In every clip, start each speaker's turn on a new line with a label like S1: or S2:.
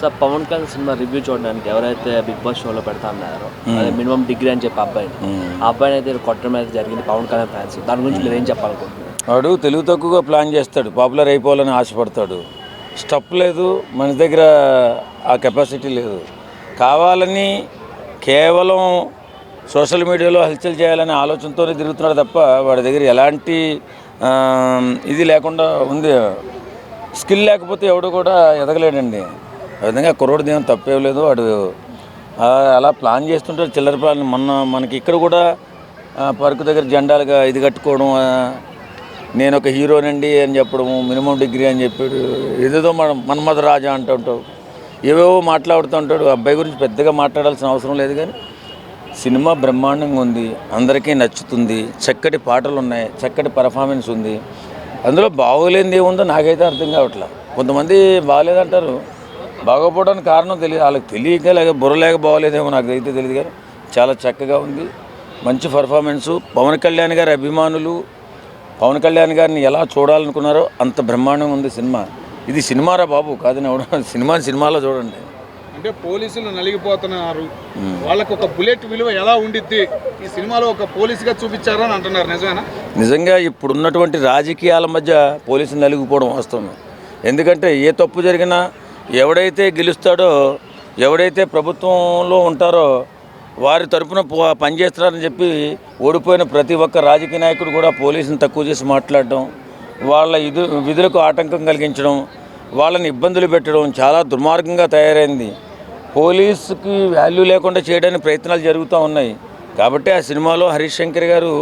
S1: Sir Pawan Kalyan cinema review చూడడానికి ఎవరైతే big boss షోలో పెడతా అన్నారో అదే మినిమం డిగ్రీ అని చెప్పి అబ్బాయిని ఆ అబ్బాయిని అయితే కొట్టడం అయితే జరిగింది పవన్ కళ్యాణ్ ఫ్యాన్స్. దాని గురించి మీరు ఏం చెప్పాలనుకుంటున్నారు?
S2: వాడు తెలుగు తక్కువగా ప్లాన్ చేస్తాడు, పాపులర్ అయిపోవాలని ఆశపడతాడు. స్టఫ్ లేదు, మన దగ్గర ఆ కెపాసిటీ లేదు. కావాలని కేవలం సోషల్ మీడియాలో హల్చల్ చేయాలనే ఆలోచనతోనే తిరుగుతున్నాడు తప్ప వాడి దగ్గర ఎలాంటి ఇది లేకుండా ఉంది. స్కిల్ లేకపోతే ఎవడు కూడా ఎదగలేడండి. ఆ విధంగా కుర్రోడు దేవం తప్పేం లేదు. వాడు అలా ప్లాన్ చేస్తుంటాడు, చిల్లర ప్లాన్. మనకి ఇక్కడ కూడా పరుకు దగ్గర జెండాలుగా ఇది కట్టుకోవడం, నేను ఒక హీరోనండి అని చెప్పడము, మినిమం డిగ్రీ అని చెప్పాడు, ఏదేదో మన్మథ రాజా అంటుంటావు, ఏవేవో మాట్లాడుతూ ఉంటాడు. అబ్బాయి గురించి పెద్దగా మాట్లాడాల్సిన అవసరం లేదు. కానీ సినిమా బ్రహ్మాండంగా ఉంది, అందరికీ నచ్చుతుంది, చక్కటి పాటలు ఉన్నాయి, చక్కటి పర్ఫార్మెన్స్ ఉంది. అందులో బాగోలేనిది ఏముందో నాకైతే అర్థం కావట్లేదు. కొంతమంది బాగలేదంటారు, బాగోపోవడానికి కారణం తెలియదు, వాళ్ళకి తెలియక లేక బుర్ర లేక బాగోలేదేమో నాకు అయితే తెలియదు. కానీ చాలా చక్కగా ఉంది, మంచి పర్ఫార్మెన్సు. పవన్ కళ్యాణ్ గారి అభిమానులు పవన్ కళ్యాణ్ గారిని ఎలా చూడాలనుకున్నారో అంత బ్రహ్మాండంగా ఉంది సినిమా. ఇది సినిమారా బాబు కాదని సినిమాలో చూడండి.
S3: అంటే పోలీసులు నలిగిపోతున్నారు, వాళ్ళకు ఒక బుల్లెట్ విలువ ఎలా ఉండిద్ది ఈ సినిమాలో ఒక పోలీసుగా చూపించారని అంటున్నారు. నిజమేనా?
S2: నిజంగా ఇప్పుడున్నటువంటి రాజకీయాల మధ్య పోలీసులు నలిగిపోవడం వాస్తవం. ఎందుకంటే ఏ తప్పు జరిగినా ఎవడైతే గెలుస్తాడో, ఎవడైతే ప్రభుత్వంలో ఉంటారో వారి తరపున పనిచేస్తున్నారని చెప్పి ఓడిపోయిన ప్రతి ఒక్క రాజకీయ నాయకుడు కూడా పోలీసుని తక్కువ చేసి మాట్లాడడం, వాళ్ళ విధులకు ఆటంకం కలిగించడం, వాళ్ళని ఇబ్బందులు పెట్టడం చాలా దుర్మార్గంగా తయారైంది. పోలీసుకి వాల్యూ లేకుండా చేయడానికి ప్రయత్నాలు జరుగుతూ ఉన్నాయి. కాబట్టి ఆ సినిమాలో హరీష్ శంకర్ గారు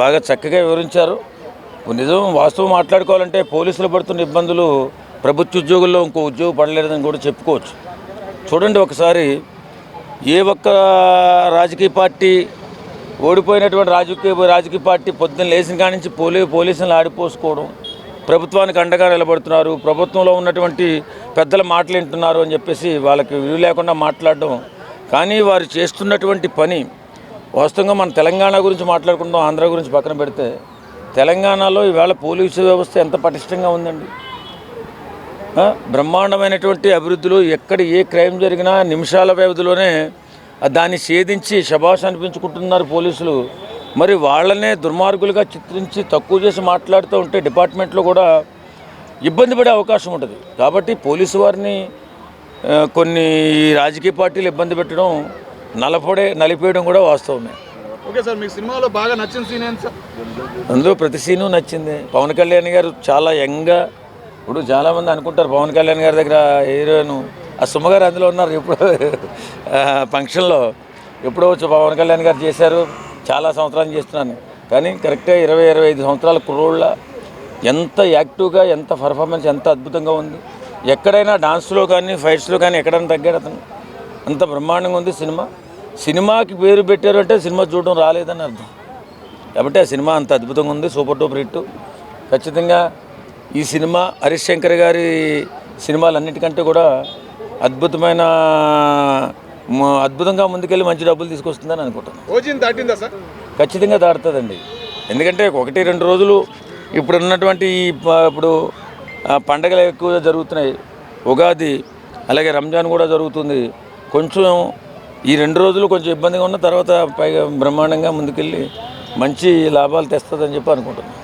S2: బాగా చక్కగా వివరించారు. నిజం వాస్తవం మాట్లాడుకోవాలంటే పోలీసులు పడుతున్న ఇబ్బందులు ప్రభుత్వ ఉద్యోగుల్లో ఇంకో ఉద్యోగం పడలేదని కూడా చెప్పుకోవచ్చు. చూడండి, ఒకసారి ఏ ఒక్క రాజకీయ పార్టీ ఓడిపోయినటువంటి రాజకీయ పార్టీ పొద్దున్న లేచిన కాడి నుంచి పోలీసులను ఆడిపోసుకోవడం, ప్రభుత్వానికి అండగా నిలబడుతున్నారు, ప్రభుత్వంలో ఉన్నటువంటి పెద్దల మాటలు వింటున్నారు అని చెప్పేసి వాళ్ళకి విలువ లేకుండా మాట్లాడడం. కానీ వారు చేస్తున్నటువంటి పని వాస్తవంగా మన తెలంగాణ గురించి మాట్లాడుకుంటాం, ఆంధ్ర గురించి పక్కన పెడితే తెలంగాణలో ఈవేళ పోలీసు వ్యవస్థ ఎంత పటిష్టంగా ఉందండి. బ్రహ్మాండమైనటువంటి అభివృద్ధిలో ఎక్కడ ఏ క్రైమ్ జరిగినా నిమిషాల వ్యవధిలోనే దాన్ని ఛేదించి శభాష్ అనిపించుకుంటున్నారు పోలీసులు. మరి వాళ్ళనే దుర్మార్గులుగా చిత్రించి తక్కువ చేసి మాట్లాడుతూ ఉంటే డిపార్ట్మెంట్లో కూడా ఇబ్బంది పడే అవకాశం ఉంటుంది. కాబట్టి పోలీసు వారిని కొన్ని రాజకీయ పార్టీలు ఇబ్బంది పెట్టడం, నలిపేయడం కూడా వాస్తవమే.
S3: ఓకే సార్, మీకు సినిమాలో బాగా నచ్చిన సీన్ ఏంటి సార్?
S2: అందులో ప్రతి సీను నచ్చింది. పవన్ కళ్యాణ్ గారు చాలా యంగ్గా, ఇప్పుడు చాలామంది అనుకుంటారు పవన్ కళ్యాణ్ గారి దగ్గర హీరోయిన్ ఆ సుమ్మగారు అందులో ఉన్నారు. ఎప్పుడో ఫంక్షన్లో ఎప్పుడో వచ్చి పవన్ కళ్యాణ్ గారు చేశారు, చాలా సంవత్సరాలు చేస్తున్నాను. కానీ కరెక్ట్గా 20-25 సంవత్సరాల కుర్రోళ్ళ ఎంత యాక్టివ్గా, ఎంత పర్ఫార్మెన్స్ ఎంత అద్భుతంగా ఉంది. ఎక్కడైనా డాన్స్లో కానీ ఫైట్స్లో కానీ ఎక్కడైనా తగ్గాడు అతను. అంత బ్రహ్మాండంగా ఉంది సినిమా. సినిమాకి పేరు పెట్టారు అంటే సినిమా చూడడం రాలేదని అర్థం. కాబట్టి ఆ సినిమా అంత అద్భుతంగా ఉంది, సూపర్ డూపర్ హిట్. ఖచ్చితంగా ఈ సినిమా హరీష్ శంకర్ గారి సినిమాలన్నిటికంటే కూడా అద్భుతంగా ముందుకెళ్ళి మంచి డబ్బులు తీసుకొస్తుందని అనుకుంటున్నాను.
S3: ఓజీని దాటిందా సార్?
S2: ఖచ్చితంగా దాటుతుందండి. ఎందుకంటే 1-2 రోజులు ఇప్పుడు ఉన్నటువంటి ఇప్పుడు పండగలు ఎక్కువగా జరుగుతున్నాయి. ఉగాది అలాగే రంజాన్ కూడా జరుగుతుంది. కొంచెం ఈ 2 రోజులు కొంచెం ఇబ్బందిగా ఉన్న తర్వాత పైగా బ్రహ్మాండంగా ముందుకెళ్ళి మంచి లాభాలు తెస్తుందని చెప్పి అనుకుంటున్నాను.